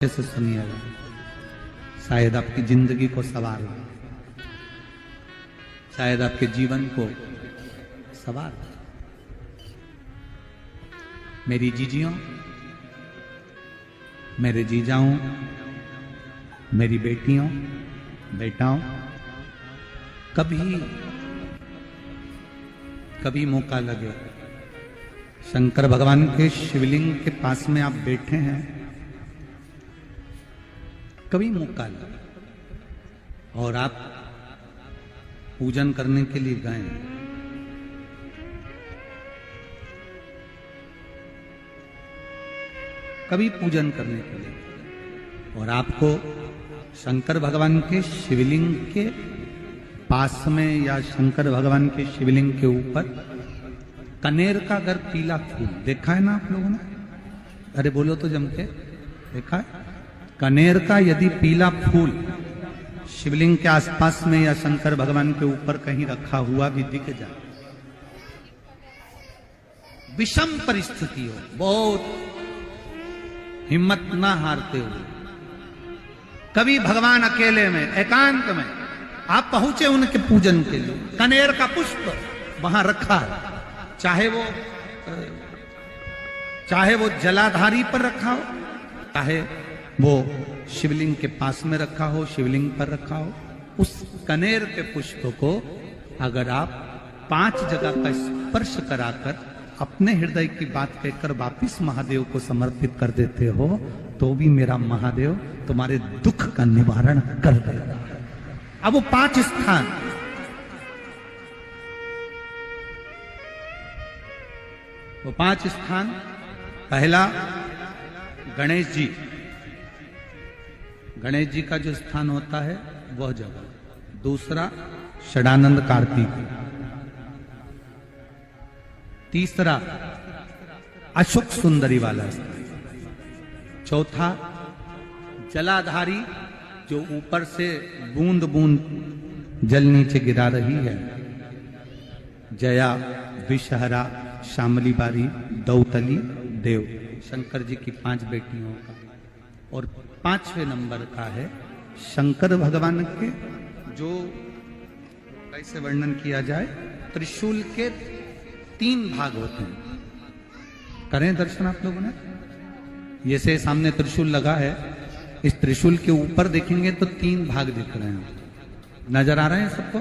से सुनिएगा, शायद आपकी जिंदगी को सवार हो, शायद आपके जीवन को सवार हो। मेरी जीजियों, मेरे जीजाओं, मेरी बेटियों, बेटाओं, कभी मौका लगे, शंकर भगवान के शिवलिंग के पास में आप बैठे हैं, कभी मौका लगे और आप पूजन करने के लिए गए, कभी पूजन करने के लिए, और आपको शंकर भगवान के शिवलिंग के पास में या शंकर भगवान के शिवलिंग के ऊपर कनेर का अगर पीला फूल देखा है ना आप लोगों ने? अरे बोलो तो जम के, देखा है? कनेर का यदि पीला फूल शिवलिंग के आसपास में या शंकर भगवान के ऊपर कहीं रखा हुआ भी दिख जाए, विषम परिस्थिति हो, बहुत हिम्मत ना हारते हुए, कभी भगवान अकेले में एकांत में आप पहुंचे उनके पूजन के लिए, कनेर का पुष्प वहां रखा है, चाहे वो जलाधारी पर रखा हो, चाहे वो शिवलिंग के पास में रखा हो, शिवलिंग पर रखा हो, उस कनेर के पुष्प को अगर आप 5 जगह का स्पर्श कराकर अपने हृदय की बात कहकर वापिस महादेव को समर्पित कर देते हो, तो भी मेरा महादेव तुम्हारे दुख का निवारण कर देगा। अब वो 5 स्थान, वो 5 स्थान, पहला गणेश जी, गणेश जी का जो स्थान होता है वह जगह, दूसरा षडानंद कार्तिक, तीसरा अशोक सुंदरी वाला स्थान, चौथा जलाधारी जो ऊपर से बूंद बूंद जल नीचे गिरा रही है, जया, विषहरा, शामली बारी, दौतली, देव, शंकर जी की 5 बेटियों का, और 5वें नंबर का है शंकर भगवान के, जो कैसे वर्णन किया जाए, त्रिशूल के 3 भाग होते हैं। करें दर्शन आप लोगों ने? ये से सामने त्रिशूल लगा है, इस त्रिशूल के ऊपर देखेंगे तो 3 भाग दिख रहे हैं, नजर आ रहे हैं सबको?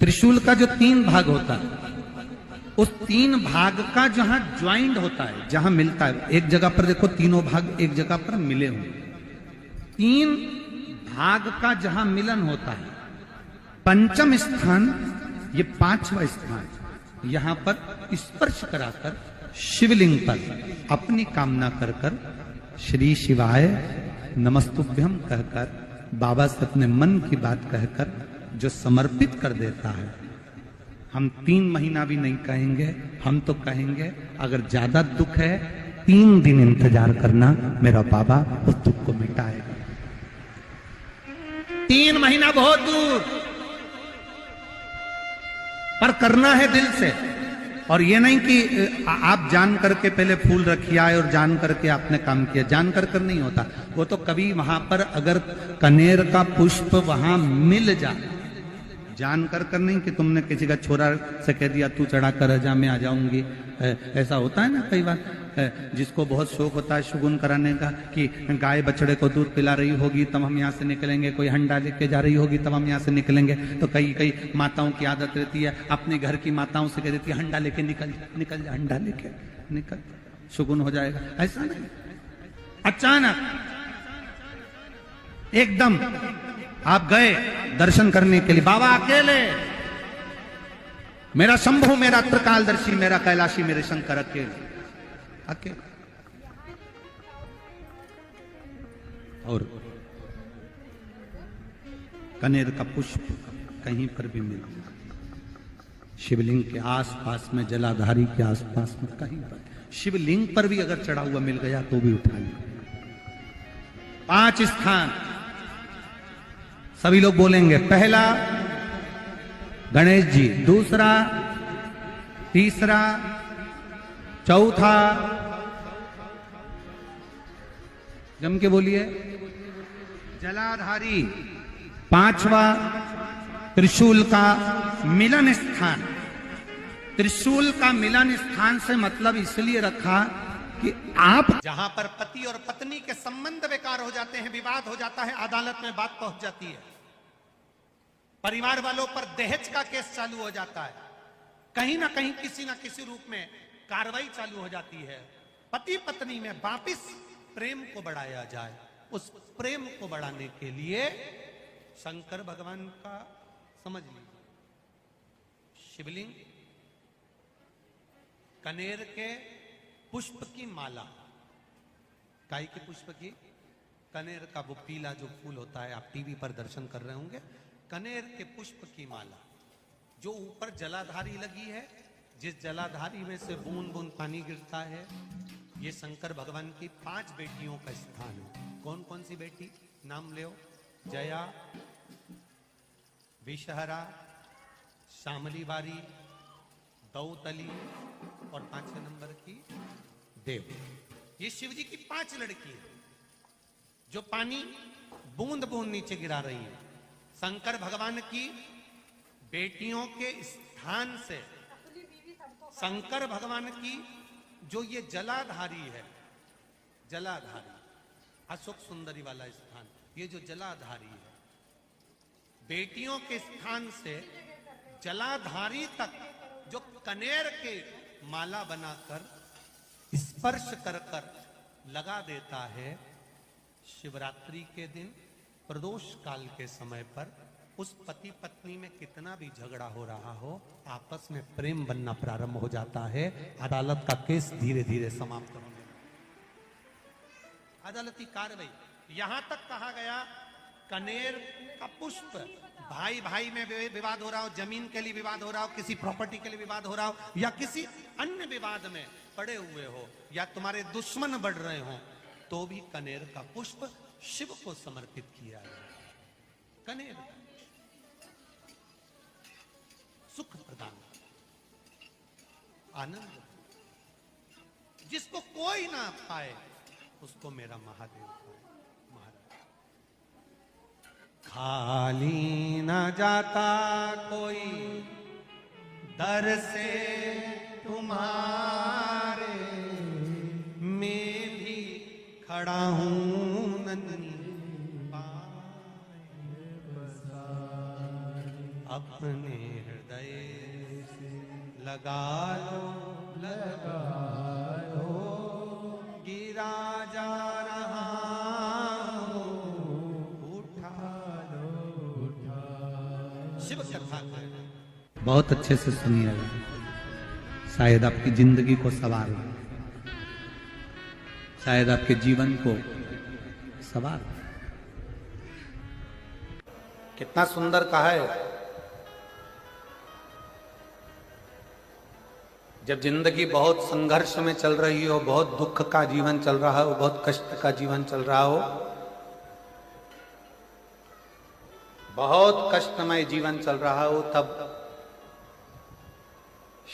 त्रिशूल का जो 3 भाग होता है, उस 3 भाग का जहां ज्वाइंट होता है, जहां मिलता है, एक जगह पर देखो तीनों भाग एक जगह पर मिले हुए, 3 भाग का जहां मिलन होता है, 5वां स्थान, ये 5वां स्थान, यहां पर स्पर्श कराकर शिवलिंग पर अपनी कामना कर कर श्री शिवाय नमस्तुभ्यम कहकर बाबा से अपने मन की बात कहकर जो समर्पित कर देता है, हम 3 महीना भी नहीं कहेंगे, हम तो कहेंगे अगर ज्यादा दुख है 3 दिन इंतजार करना, मेरा बाबा उस दुख को मिटाएगा। 3 महीना बहुत दूर, पर करना है दिल से, और ये नहीं कि आप जान करके पहले फूल रखिए आए और जान करके आपने काम किया, जान कर नहीं होता वो तो। कभी वहां पर अगर कनेर का पुष्प वहां मिल जाए, जान कर नहीं कि तुमने किसी का छोरा से कह दिया तू चढ़ा कर जा, मैं आ जाऊंगी, ऐसा होता है ना कई बार, जिसको बहुत शौक होता है शगुन कराने का, कि गाय बछड़े को दूध पिला रही होगी तब हम यहाँ से निकलेंगे, कोई हंडा लेके जा रही होगी तब हम यहाँ से निकलेंगे, तो कई माताओं की आदत रहती है, अपने घर की माताओं से कह देती है हंडा लेके निकल जा, हंडा लेके निकल, शगुन हो जाएगा। ऐसा नहीं, अचानक एकदम आप गए दर्शन करने के लिए, बाबा अकेले, मेरा शंभु, मेरा त्रिकालदर्शी, मेरा कैलाशी, मेरे शंकर अकेले, और कनेर का पुष्प कहीं पर भी मिल, शिवलिंग के आसपास में, जलाधारी के आसपास में कहीं पर, शिवलिंग पर भी अगर चढ़ा हुआ मिल गया तो भी उठा लिया। 5 स्थान सभी लोग बोलेंगे, पहला गणेश जी, दूसरा, तीसरा, चौथा, जम के बोलिए। जलाधारी, पांचवा त्रिशूल का मिलन स्थान। त्रिशूल का मिलन स्थान से मतलब इसलिए रखा कि आप जहां पर पति और पत्नी के संबंध बेकार हो जाते हैं, विवाद हो जाता है, अदालत में बात पहुंच जाती है, परिवार वालों पर दहेज का केस चालू हो जाता है, कहीं ना कहीं किसी ना किसी रूप में कार्रवाई चालू हो जाती है, पति पत्नी में वापिस प्रेम को बढ़ाया जाए, उस प्रेम को बढ़ाने के लिए शंकर भगवान का समझ लीजिए शिवलिंग, कनेर के पुष्प की माला, काय के पुष्प की, कनेर का वो पीला जो फूल होता है, आप टीवी पर दर्शन कर रहे होंगे, कनेर के पुष्प की माला जो ऊपर जलाधारी लगी है, जिस जलाधारी में से बूंद बूंद पानी गिरता है, ये शंकर भगवान की 5 बेटियों का स्थान है। कौन कौन सी बेटी नाम ले? जया, विषहरा, श्यामली बारी, दौतली और 5वें नंबर की देव। ये शिव जी की 5 लड़की है जो पानी बूंद बूंद नीचे गिरा रही है। शंकर भगवान की बेटियों के स्थान से शंकर भगवान की जो ये जलाधारी है, जलाधारी अशोक सुंदरी वाला स्थान, ये जो जलाधारी है, बेटियों के स्थान से जलाधारी तक जो कनेर के माला बनाकर स्पर्श कर कर लगा देता है, शिवरात्रि के दिन प्रदोष काल के समय पर उस पति पत्नी में कितना भी झगड़ा हो रहा हो, आपस में प्रेम बनना प्रारंभ हो जाता है। अदालत का केस धीरे धीरे समाप्त होने लगता है। अदालती कार्रवाई यहां तक कहा गया, कनेर का पुष्प, भाई भाई में विवाद हो रहा हो, जमीन के लिए विवाद हो रहा हो, किसी प्रॉपर्टी के लिए विवाद हो रहा हो, या किसी अन्य विवाद में पड़े हुए हो, या तुम्हारे दुश्मन बढ़ रहे हो, तो भी कनेर का पुष्प शिव को समर्पित किया जाए। कनेर का सुख प्रदान, आनंद, जिसको कोई ना पाए उसको मेरा महादेव पाए। खाली न जाता कोई दर से तुम्हारे, मैं भी खड़ा हूं नन्ही अपने हृदय से लगा लो, लगा लो, गिरा जा रहा हो, उठा लो, उठा। शिव कथा बहुत अच्छे से सुनिएगा, शायद आपकी जिंदगी को सवार हो, शायद आपके जीवन को सवार हो। कितना सुंदर कहा है। जब जिंदगी बहुत संघर्ष में चल रही हो, बहुत दुख का जीवन चल रहा हो, बहुत कष्ट का जीवन चल रहा हो, बहुत कष्टमय जीवन चल रहा हो, तब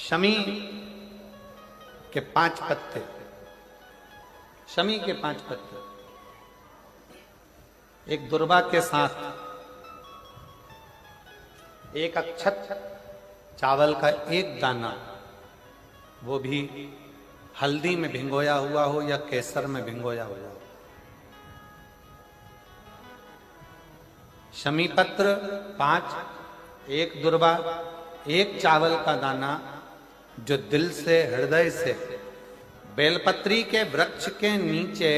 शमी के 5 पत्ते, शमी के 5 पत्ते, एक दुर्वा के साथ एक अक्षत चावल का एक दाना, वो भी हल्दी में भिंगोया हुआ हो या केसर में भिंगोया हुआ हो, शमी पत्र 5, एक दुर्वा, एक चावल का दाना, जो दिल से, हृदय से बेलपत्री के वृक्ष के नीचे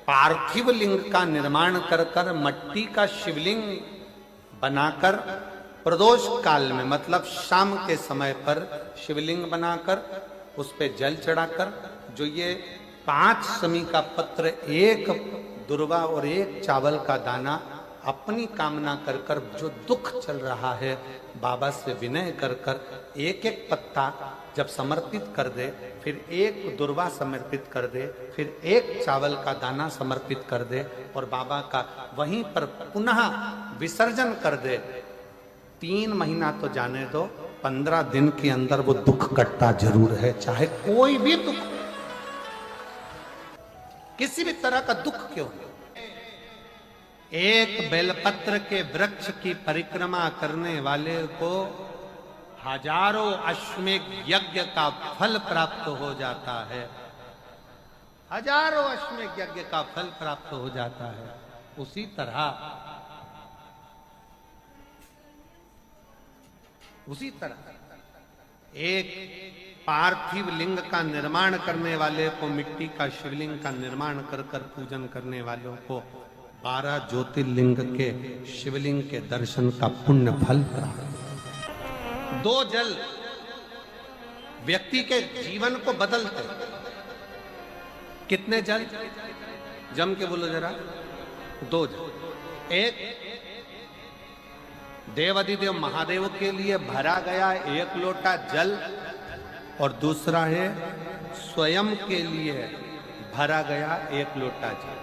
पार्थिव लिंग का निर्माण कर कर मट्टी का शिवलिंग बनाकर प्रदोष काल में, मतलब शाम के समय पर शिवलिंग बनाकर उस पे जल चढ़ाकर, जो ये 5 शमी का पत्र, एक दुर्वा और एक चावल का दाना, अपनी कामना कर कर, जो दुख चल रहा है, बाबा से विनय कर कर एक एक पत्ता जब समर्पित कर दे, फिर एक दुर्वा समर्पित कर दे, फिर एक चावल का दाना समर्पित कर दे और बाबा का वहीं पर पुनः विसर्जन कर दे, 3 महीना तो जाने दो, 15 दिन के अंदर वो दुख कटता जरूर है, चाहे कोई भी दुख। किसी भी तरह का दुख क्यों हो, एक बेलपत्र के वृक्ष की परिक्रमा करने वाले को हजारों अश्वमेध यज्ञ का फल प्राप्त हो जाता है। हजारों अश्वमेध यज्ञ का फल प्राप्त हो जाता है। उसी तरह एक पार्थिव लिंग का निर्माण करने वाले को, मिट्टी का शिवलिंग का निर्माण कर कर पूजन करने वालों को 12 ज्योतिर्लिंग के शिवलिंग के दर्शन का पुण्य फल प्राप्त। 2 जल व्यक्ति के जीवन को बदलते। कितने जल? जम के बोलो जरा। 2 जल। एक देवाधिदेव महादेव के लिए भरा गया 1 लोटा जल, और दूसरा है स्वयं के लिए भरा गया 1 लोटा जल।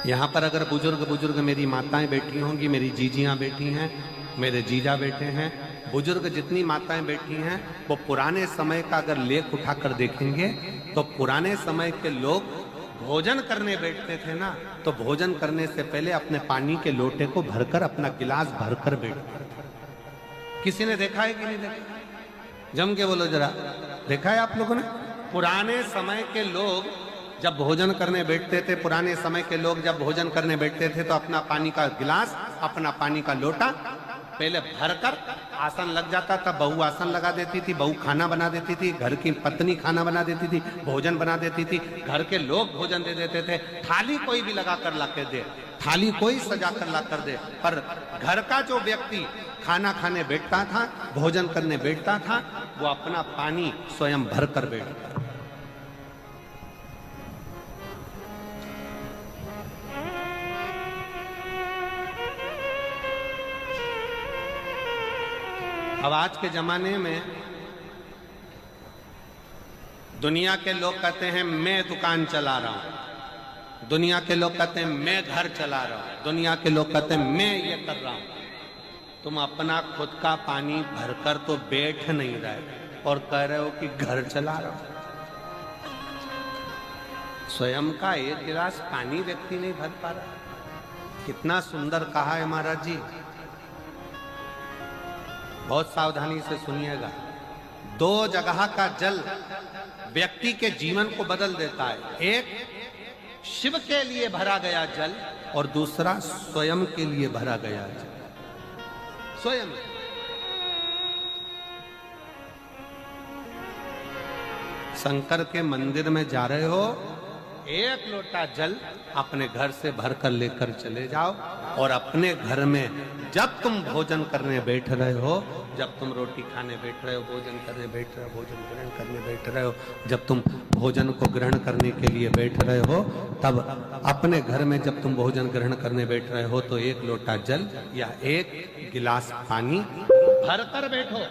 यहां पर अगर बुजुर्ग मेरी माताएं बैठी होंगी, मेरी जीजियां बैठी हैं, मेरे जीजा बैठे हैं, बुजुर्ग जितनी माताएं बैठी हैं, वो पुराने समय का अगर लेख उठाकर देखेंगे तो पुराने समय के लोग भोजन करने बैठते थे ना, तो भोजन करने से पहले अपने पानी के लोटे को भरकर, अपना गिलास भरकर बैठते थे। किसी ने देखा है कि नहीं देखा? जम के बोलो जरा। देखा है आप लोगों ने? पुराने समय के लोग जब भोजन करने बैठते थे, पुराने समय के लोग जब भोजन करने बैठते थे तो अपना पानी का गिलास, अपना पानी का लोटा पहले भरकर, आसन लग जाता था, बहू आसन लगा देती थी, बहू खाना बना देती थी, घर की पत्नी खाना बना देती थी, भोजन बना देती थी, घर के लोग भोजन दे देते थे। थाली कोई भी लगा कर ला के दे, थाली कोई सजा कर ला कर दे, पर घर का जो व्यक्ति खाना खाने बैठता था, भोजन करने बैठता था, वो अपना पानी स्वयं भर कर बैठता। अब आज के जमाने में दुनिया के लोग कहते हैं मैं दुकान चला रहा हूं, दुनिया के लोग कहते हैं मैं घर चला रहा हूं, दुनिया के लोग कहते हैं मैं ये कर रहा हूं। तुम अपना खुद का पानी भरकर तो बैठ नहीं रहे और कह रहे हो कि घर चला रहा हूं। स्वयं का 1 गिलास पानी व्यक्ति नहीं भर पा रहा। कितना सुंदर कहा है महाराज जी। बहुत सावधानी से सुनिएगा। 2 जगह का जल व्यक्ति के जीवन को बदल देता है। एक शिव के लिए भरा गया जल, और दूसरा स्वयं के लिए भरा गया जल। स्वयं शंकर के मंदिर में जा रहे हो, 1 लोटा जल अपने घर से भरकर लेकर चले जाओ, और अपने घर में जब तुम भोजन करने बैठ रहे हो, जब तुम रोटी खाने बैठ रहे हो, भोजन करने बैठ रहे हो, भोजन ग्रहण करने बैठ रहे हो, जब तुम भोजन को ग्रहण करने के लिए बैठ रहे हो, तब अपने घर में जब तुम भोजन ग्रहण करने बैठ रहे हो तो 1 लोटा जल या 1 गिलास पानी भरकर बैठो।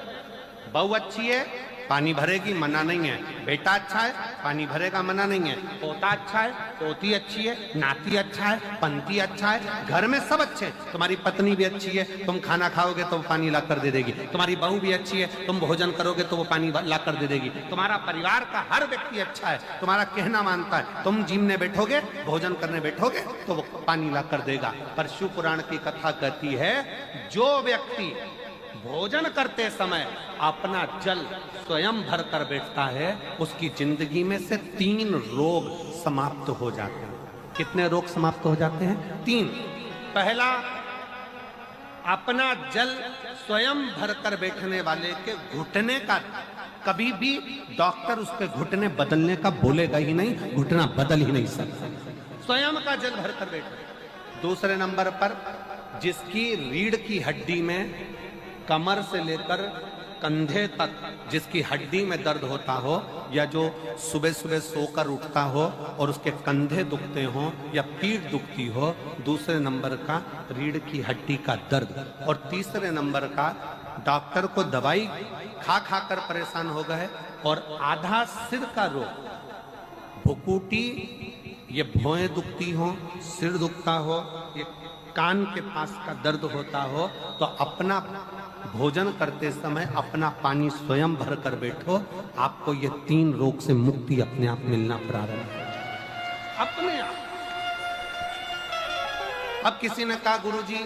बहू अच्छी है, पानी भरेगी, मना नहीं है। बेटा अच्छा है, पानी भरेगा, मना नहीं है। पोता अच्छा है, पोती अच्छी है, नाती अच्छा है, पंती अच्छा है, घर में सब अच्छे हैं। तुम्हारी पत्नी भी अच्छी है, तुम खाना खाओगे तो वो पानी ला कर दे देगी। तुम्हारी बहू भी अच्छी है, तुम भोजन करोगे तो वो पानी ला कर दे देगी। तुम्हारा परिवार का हर व्यक्ति अच्छा है, तुम्हारा कहना मानता है। तुम जिमने बैठोगे, भोजन करने बैठोगे तो वो पानी ला कर देगा। पर शिव पुराण की कथा कहती है, जो व्यक्ति भोजन करते समय अपना जल स्वयं भर कर बैठता है, उसकी जिंदगी में से 3 रोग समाप्त हो जाते हैं। कितने रोग समाप्त हो जाते हैं? 3। पहला, अपना जल स्वयं भर कर बैठने वाले के घुटने का कभी भी डॉक्टर उसके घुटने बदलने का बोलेगा ही नहीं, घुटना बदल ही नहीं सकता। स्वयं का जल भर कर बैठे। दूसरे नंबर पर, जिसकी रीढ़ की हड्डी में कमर से लेकर कंधे तक जिसकी हड्डी में दर्द होता हो, या जो सुबह सुबह सोकर उठता हो और उसके कंधे दुखते हो या पीठ दुखती हो। दूसरे नंबर का रीढ़ की हड्डी का दर्द। और तीसरे नंबर का, डॉक्टर को दवाई खा खा कर परेशान हो गए और आधा सिर का रोग, भुकुटी, ये भौएं दुखती हो, सिर दुखता हो, ये कान के पास का दर्द होता हो, तो अपना भोजन करते समय अपना पानी स्वयं भर कर बैठो, आपको ये 3 रोग से मुक्ति अपने आप मिलना प्रारंभ हो, अपने आप। अब किसी ने कहा गुरुजी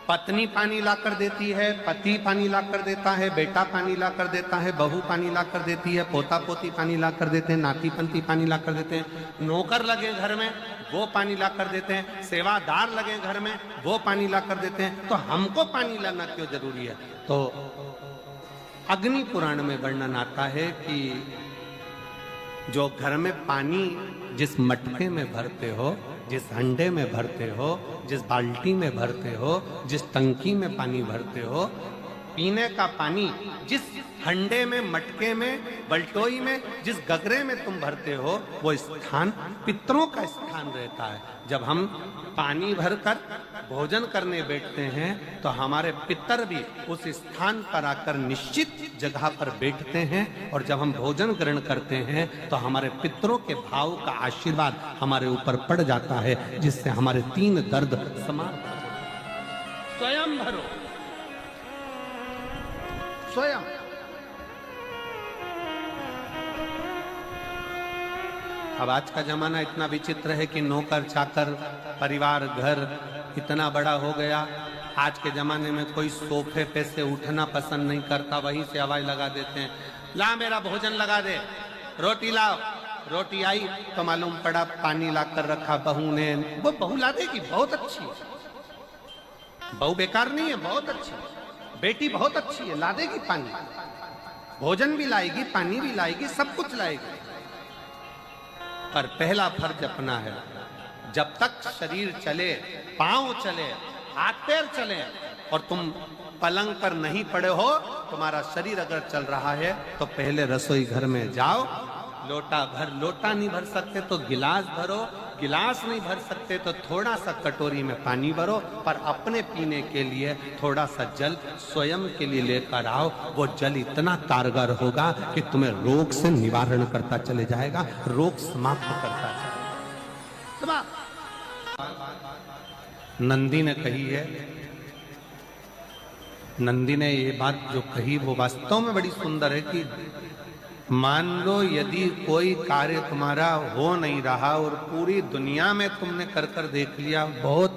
पत्नी पानी ला कर देती है, पति पानी ला कर देता है, बेटा पानी ला कर देता है, बहू पानी ला कर देती है, पोता पोती पानी ला कर देते हैं, नाती पंती पानी ला कर देते हैं, नौकर लगे घर में वो पानी ला कर देते हैं, सेवादार लगे घर में वो पानी ला कर देते हैं, तो हमको पानी लाना क्यों जरूरी है? तो अग्नि पुराण में वर्णन आता है कि जो घर में पानी जिस मटके में भरते हो, जिस हंडे में भरते हो, जिस बाल्टी में भरते हो, जिस टंकी में पानी भरते हो, पीने का पानी जिस हंडे में, मटके में, बल्टोई में, जिस गगरे में तुम भरते हो, वो स्थान पितरों का स्थान रहता है। जब हम पानी भरकर भोजन करने बैठते हैं तो हमारे पितर भी उस स्थान पर आकर निश्चित जगह पर बैठते हैं, और जब हम भोजन ग्रहण करते हैं तो हमारे पितरों के भाव का आशीर्वाद हमारे ऊपर पड़ जाता है, जिससे हमारे 3 दर्द समाप्त हो जाते। स्वयं भरो, स्वयं। अब आज का जमाना इतना विचित्र है कि नौकर चाकर, परिवार, घर इतना बड़ा हो गया। आज के जमाने में कोई सोफे पे से उठना पसंद नहीं करता, वहीं से आवाज लगा देते हैं, ला मेरा भोजन लगा दे, रोटी लाओ। रोटी आई तो मालूम पड़ा पानी ला कर रखा बहू ने। वो बहू ला देगी, बहुत अच्छी है, बहू बेकार नहीं है, बहुत अच्छी है, बेटी बहुत अच्छी है, ला देगी पानी, भोजन भी लाएगी, पानी भी लाएगी, सब कुछ लाएगी। पर पहला फर्ज अपना है, जब तक शरीर चले, पांव चले, हाथ पैर चले, और तुम पलंग पर नहीं पड़े हो, तुम्हारा शरीर अगर चल रहा है तो पहले रसोई घर में जाओ, लोटा भर, लोटा नहीं भर सकते तो गिलास भरो, गिलास नहीं भर सकते तो थोड़ा सा कटोरी में पानी भरो, पर अपने पीने के लिए थोड़ा सा जल स्वयं के लिए लेकर आओ। वो जल इतना कारगर होगा कि तुम्हें रोग से निवारण करता चले जाएगा, रोग समाप्त करता जाएगा। नंदी ने कही है, नंदी ने ये बात जो कही वो वास्तव में बड़ी सुंदर है कि मान लो यदि कोई कार्य तुम्हारा हो नहीं रहा और पूरी दुनिया में तुमने कर कर देख लिया, बहुत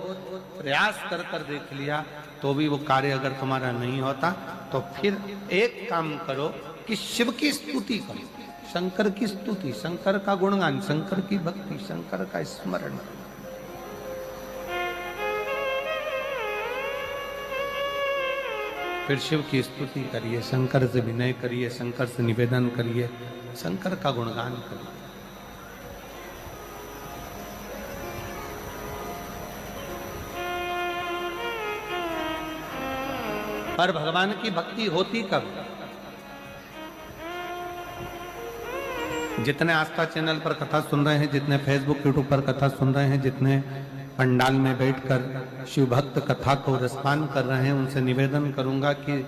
प्रयास कर कर देख लिया, तो भी वो कार्य अगर तुम्हारा नहीं होता, तो फिर एक काम करो कि शिव की स्तुति करो, शंकर की स्तुति, शंकर का गुणगान, शंकर की भक्ति, शंकर का स्मरण। फिर शिव की स्तुति करिए, शंकर से विनय करिए, शंकर से निवेदन करिए, शंकर का गुणगान करिए। पर भगवान की भक्ति होती कब? जितने आस्था चैनल पर कथा सुन रहे हैं, जितने फेसबुक यूट्यूब पर कथा सुन रहे हैं, जितने पंडाल में बैठकर शिव भक्त कथा को रसपान कर रहे हैं, उनसे निवेदन करूंगा कि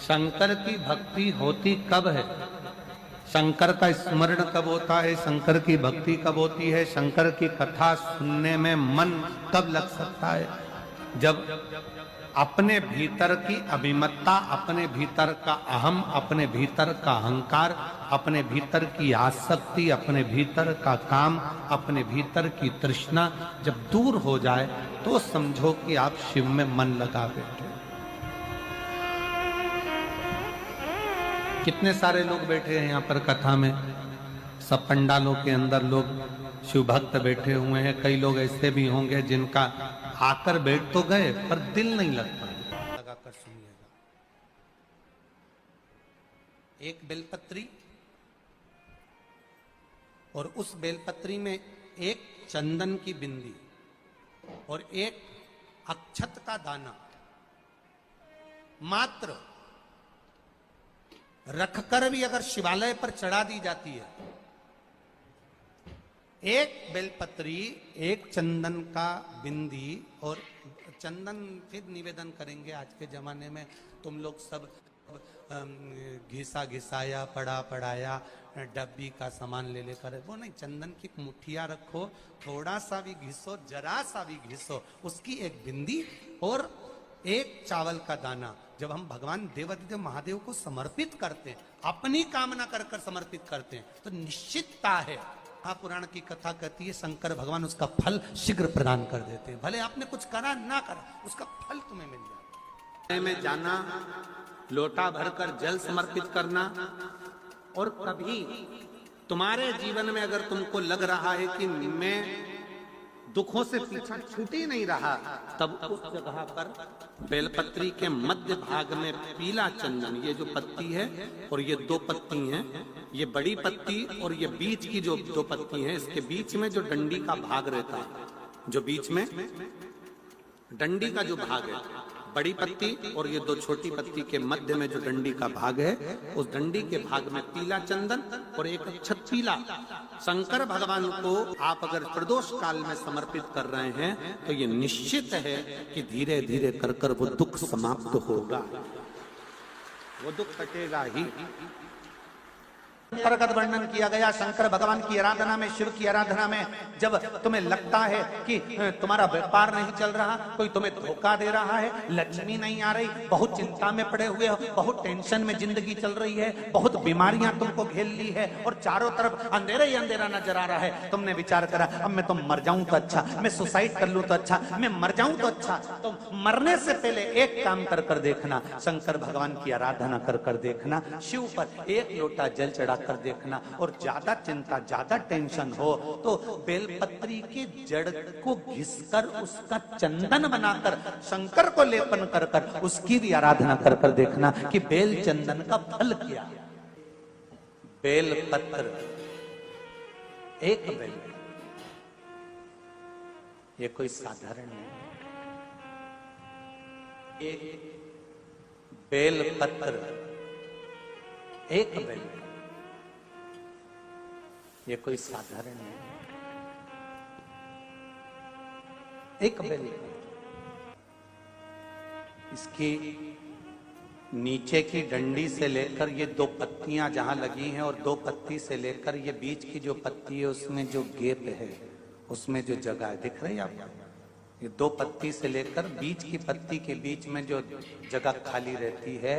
शंकर की भक्ति होती कब है, शंकर का स्मरण कब होता है, शंकर की भक्ति कब होती है, शंकर की कथा सुनने में मन कब लग सकता है? जब अपने भीतर की अभिमत्ता, अपने भीतर का अहम, अपने भीतर का अहंकार, अपने भीतर की आसक्ति, अपने भीतर का काम, अपने भीतर की तृष्णा जब दूर हो जाए तो समझो कि आप शिव में मन लगा बैठे। कितने सारे लोग बैठे हैं यहाँ पर कथा में, सब पंडालों के अंदर लोग शिव भक्त बैठे हुए हैं। कई लोग ऐसे भी होंगे जिनका आकर बैठ तो गए पर दिल नहीं लगता। लगाकर सुनिएगा, एक बेलपत्री और उस बेलपत्री में एक चंदन की बिंदी और एक अक्षत का दाना मात्र रखकर भी अगर शिवालय पर चढ़ा दी जाती है, एक बेलपत्री, एक चंदन का बिंदी, और चंदन फिर निवेदन करेंगे। आज के जमाने में तुम लोग सब घिसा घिसाया, पड़ा पड़ाया, डब्बी का सामान ले लेकर, वो नहीं, चंदन की मुठिया रखो, थोड़ा सा भी घिसो, जरा सा भी घिसो, उसकी एक बिंदी और एक चावल का दाना जब हम भगवान देवाधिदेव महादेव को समर्पित करते हैं, अपनी कामना कर कर समर्पित करते हैं, तो निश्चितता है, महापुराण की कथा कहती है शंकर भगवान उसका फल शीघ्र प्रदान कर देते हैं। भले आपने कुछ करा ना करा, उसका फल तुम्हें मिल जाए। में जाना, लोटा भरकर जल समर्पित करना, और कभी तुम्हारे जीवन में अगर तुमको लग रहा है कि मैं दुखों से पीछा छूट ही नहीं रहा, तब उस जगह पर बेलपत्री के मध्य भाग में पीला चंदन, ये जो पत्ती है और ये दो पत्ती हैं, ये बड़ी पत्ती और ये बीच की जो दो पत्ती हैं, इसके बीच में जो डंडी का भाग रहता है, जो बीच में डंडी का जो भाग है, बड़ी पत्ती और ये दो छोटी पत्ती के मध्य में जो डंडी का भाग है, उस डंडी के भाग में पीला चंदन और एक अक्षत पीला शंकर भगवान को आप अगर प्रदोष काल में समर्पित कर रहे हैं, तो ये निश्चित है कि धीरे धीरे कर कर वो दुख समाप्त होगा, वो दुख कटेगा ही। अंतर्गत वर्णन किया गया शंकर भगवान की आराधना में, शिव की आराधना में, जब तुम्हें लगता है कि तुम्हारा व्यापार नहीं चल रहा, कोई तुम्हें धोखा दे रहा है, लक्ष्मी नहीं आ रही, बहुत चिंता में पड़े हुए हो, बहुत टेंशन में जिंदगी चल रही है, बहुत बीमारियां तुमको घेर ली है और चारों तरफ अंधेरा ही अंधेरा नजर आ रहा है, तुमने विचार करा अब मैं तो मर जाऊं तो अच्छा, मैं सुसाइड कर लूं तो अच्छा, मैं मर जाऊं तो अच्छा, तो मरने से पहले एक काम कर कर देखना, शंकर भगवान की आराधना कर कर देखना, शिव पर एक लोटा जल चढ़ा कर देखना, और ज्यादा चिंता ज्यादा टेंशन हो तो बेलपत्री के जड़ को घिसकर उसका चंदन बनाकर शंकर को लेपन कर कर उसकी भी आराधना कर कर देखना कि बेल चंदन का फल क्या। बेल पत्र, एक बेल, ये कोई साधारण नहीं, एक बेल पत्र, एक बेल, ये कोई साधारण नहीं, एक बेल। इसकी नीचे की डंडी से लेकर ये दो पत्तियां जहां लगी हैं, और दो पत्ती से लेकर ये बीच की जो पत्ती है उसमें जो गैप है, उसमें जो जगह है, दिख रही है आपको, ये दो पत्ती से लेकर बीच की पत्ती के बीच में जो जगह खाली रहती है,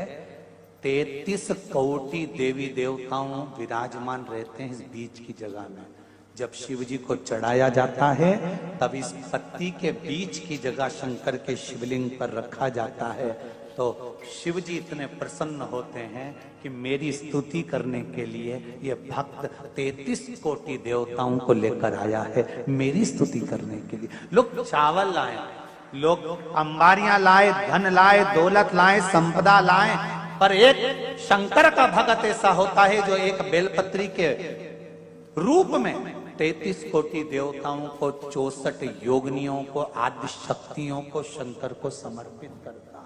33 कोटि देवी देवताओं विराजमान रहते हैं इस बीच की जगह में। जब शिव जी को चढ़ाया जाता है तब इस पत्ती के बीच की जगह शंकर के शिवलिंग पर रखा जाता है, तो शिव जी इतने प्रसन्न होते हैं कि मेरी स्तुति करने के लिए ये भक्त 33 कोटि देवताओं को लेकर आया है, मेरी स्तुति करने के लिए। लोग चावल लाए, लोग अंबारियां लाए, धन लाए, दौलत लाए, संपदा लाए, पर एक शंकर का भगत ऐसा होता है जो एक बेलपत्री के रूप में 33 कोटि देवताओं को, 64 योगिनियों को, आदि शक्तियों को शंकर को समर्पित करता है।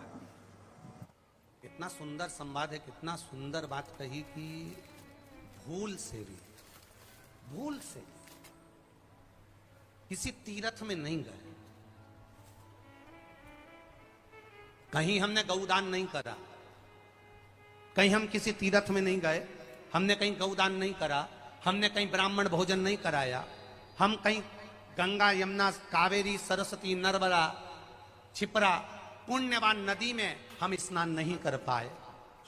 कितना सुंदर संवाद है, कितना सुंदर बात कही कि भूल से भी, भूल से किसी तीर्थ में नहीं गए, कहीं हमने गौदान नहीं करा, कहीं हम किसी तीर्थ में नहीं गए, हमने कहीं गौदान नहीं करा, हमने कहीं ब्राह्मण भोजन नहीं कराया, हम कहीं गंगा यमुना कावेरी सरस्वती नर्मदा छिपरा पुण्यवान नदी में हम स्नान नहीं कर पाए।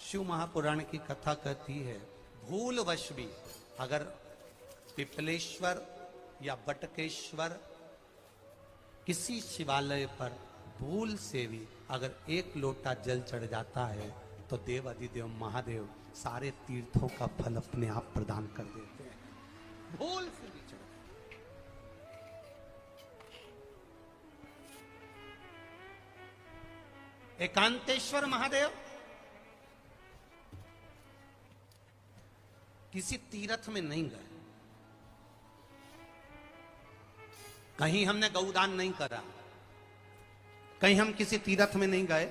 शिव महापुराण की कथा कहती है भूलवश भी अगर पिपलेश्वर या बटकेश्वर किसी शिवालय पर भूल से भी अगर एक लोटा जल चढ़ जाता है तो देव अधिदेव महादेव सारे तीर्थों का फल अपने आप प्रदान कर देते हैं। भूल से भी चढ़, एकांतेश्वर महादेव किसी तीर्थ में नहीं गए, कहीं हमने गौदान नहीं करा, कहीं हम किसी तीर्थ में नहीं गए,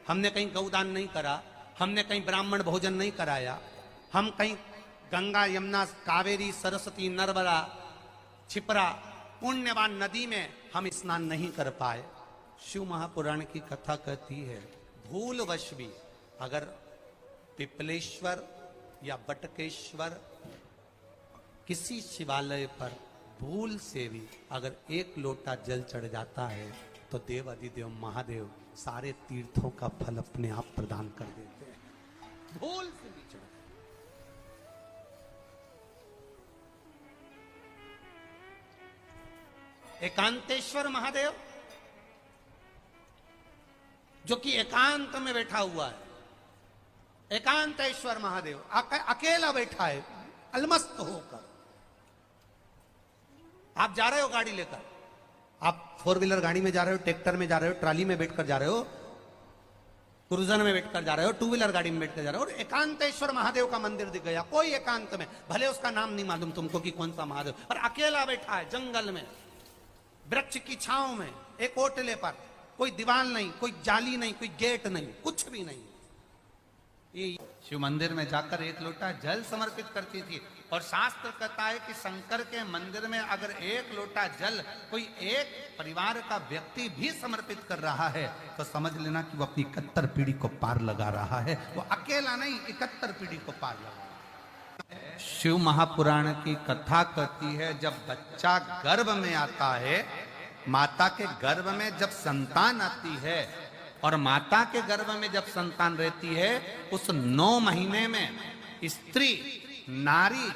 हमने कहीं गौदान नहीं करा, हमने कहीं ब्राह्मण भोजन नहीं कराया, हम कहीं गंगा यमुना कावेरी सरस्वती नर्मदा छिपरा पुण्यवान नदी में हम स्नान नहीं कर पाए। शिव महापुराण की कथा कहती है भूलवश भी अगर पिपलेश्वर या बटकेश्वर किसी शिवालय पर भूल से भी अगर एक लोटा जल चढ़ जाता है तो देव अधिदेव महादेव सारे तीर्थों का फल अपने आप प्रदान कर देते हैं, भूल से भी चढ़। एकांतेश्वर महादेव जो कि एकांत में बैठा हुआ है, एकांतेश्वर महादेव अकेला बैठा है अलमस्त होकर। आप जा रहे हो गाड़ी लेकर, आप 4 व्हीलर गाड़ी में जा रहे हो, ट्रैक्टर में जा रहे हो, ट्राली में बैठकर जा रहे हो, क्रूजर में बैठकर जा रहे हो, 2 व्हीलर गाड़ी में बैठकर जा रहे हो, और एकांतेश्वर महादेव का मंदिर दिख गया, कोई एकांत में, भले उसका नाम नहीं मालूम तुमको कि कौन सा महादेव, और अकेला बैठा है जंगल में, वृक्ष की छांव में, एक ओटले पर, कोई दीवार नहीं, कोई जाली नहीं, कोई गेट नहीं, कुछ भी नहीं। ये शिव मंदिर में जाकर 1 लोटा जल समर्पित करती थी, और शास्त्र कहता है कि शंकर के मंदिर में अगर 1 लोटा जल कोई एक परिवार का व्यक्ति भी समर्पित कर रहा है तो समझ लेना कि वो अपनी 71 पीढ़ी को पार लगा रहा है। वो अकेला नहीं, 71 पीढ़ी को पार लगा। शिव महापुराण की कथा कहती है, जब बच्चा गर्भ में आता है, माता के गर्भ में जब संतान आती है, और माता के गर्भ में जब संतान रहती है, उस 9 महीने में स्त्री नारी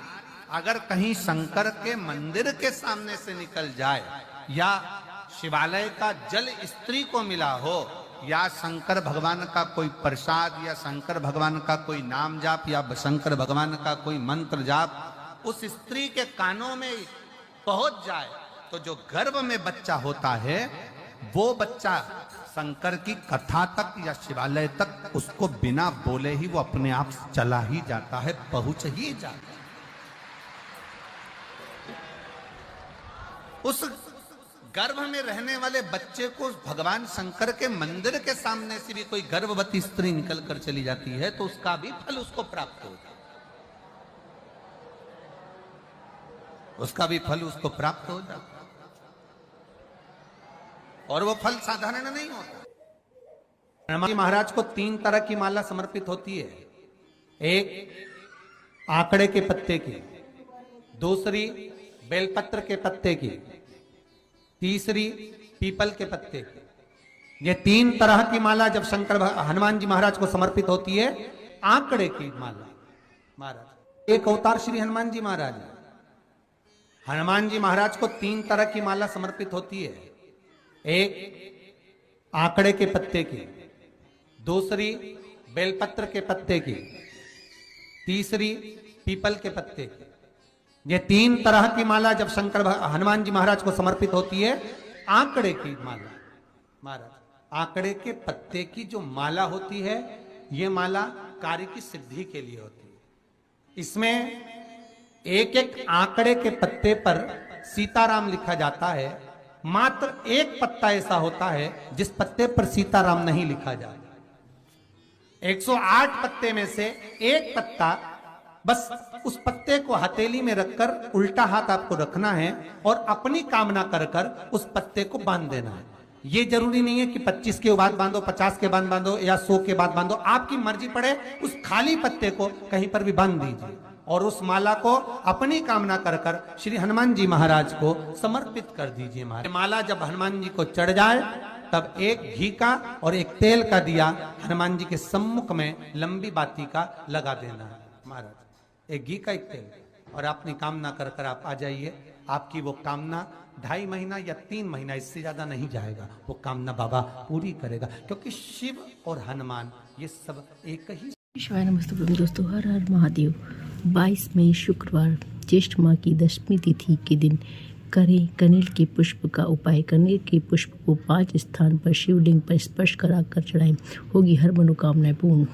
अगर कहीं शंकर के मंदिर के सामने से निकल जाए, या शिवालय का जल स्त्री को मिला हो, या शंकर भगवान का कोई प्रसाद, या शंकर भगवान का कोई नाम जाप, या शंकर भगवान का कोई मंत्र जाप उस स्त्री के कानों में पहुंच जाए, तो जो गर्भ में बच्चा होता है वो बच्चा शंकर की कथा तक या शिवालय तक उसको बिना बोले ही वो अपने आप चला ही जाता है, पहुंच ही जाता है। उस गर्भ में रहने वाले बच्चे को भगवान शंकर के मंदिर के सामने से भी कोई गर्भवती स्त्री निकल कर चली जाती है तो उसका भी फल उसको प्राप्त होता है, उसका भी फल उसको प्राप्त हो जाता है। और वो फल साधारण नहीं होता। हनुमान जी महाराज को 3 तरह की माला समर्पित होती है, एक आंकड़े के पत्ते की, दूसरी बेलपत्र के पत्ते की, तीसरी पीपल के पत्ते की। ये 3 तरह की माला जब हनुमान जी महाराज को समर्पित होती है, आंकड़े की माला महाराज एक अवतार श्री हनुमान जी महाराज है। हनुमान जी महाराज को 3 तरह की माला समर्पित होती है, एक आंकड़े के पत्ते की, दूसरी बेलपत्र के पत्ते की, तीसरी पीपल के पत्ते की। ये 3 तरह की माला जब हनुमान जी महाराज को समर्पित होती है, आंकड़े की माला महाराज आंकड़े के पत्ते की जो माला होती है, ये माला कार्य की सिद्धि के लिए होती है। इसमें एक एक आंकड़े के पत्ते पर सीताराम लिखा जाता है, मात्र एक पत्ता ऐसा होता है जिस पत्ते पर सीताराम नहीं लिखा जाता। 108 पत्ते में से एक पत्ता, बस उस पत्ते को हथेली में रखकर उल्टा हाथ आपको रखना है और अपनी कामना कर कर उस पत्ते को बांध देना है। ये जरूरी नहीं है कि 25 के बाद बांधो, 50 के बाद बांधो या 100 के बाद बांधो, आपकी मर्जी पड़े उस खाली पत्ते को कहीं पर भी बांध दीजिए और उस माला को अपनी कामना कर कर श्री हनुमान जी महाराज को समर्पित कर दीजिए। माला जब हनुमान जी को चढ़ जाए तब एक घी का और एक तेल का दिया हनुमान जी के सम्मुख में लंबी बाती का लगा देना है महाराज, एक घी का एक तेल, और अपनी कामना कर कर आप आ जाइए। आपकी वो कामना 2.5 महीना या 3 महीना, इससे ज्यादा नहीं जाएगा, वो कामना बाबा पूरी करेगा, क्योंकि शिव और हनुमान ये सब एक ही। शिवाय नमस्ते दोस्तों, हर हर महादेव। 22 मई शुक्रवार ज्येष्ठ माह की 10वीं तिथि के दिन करें कनेल के पुष्प का उपाय। कनेल के पुष्प को 5 स्थान पर शिवलिंग पर स्पर्श कराकर चढ़ाएं, होगी हर मनोकामनाएं पूर्ण।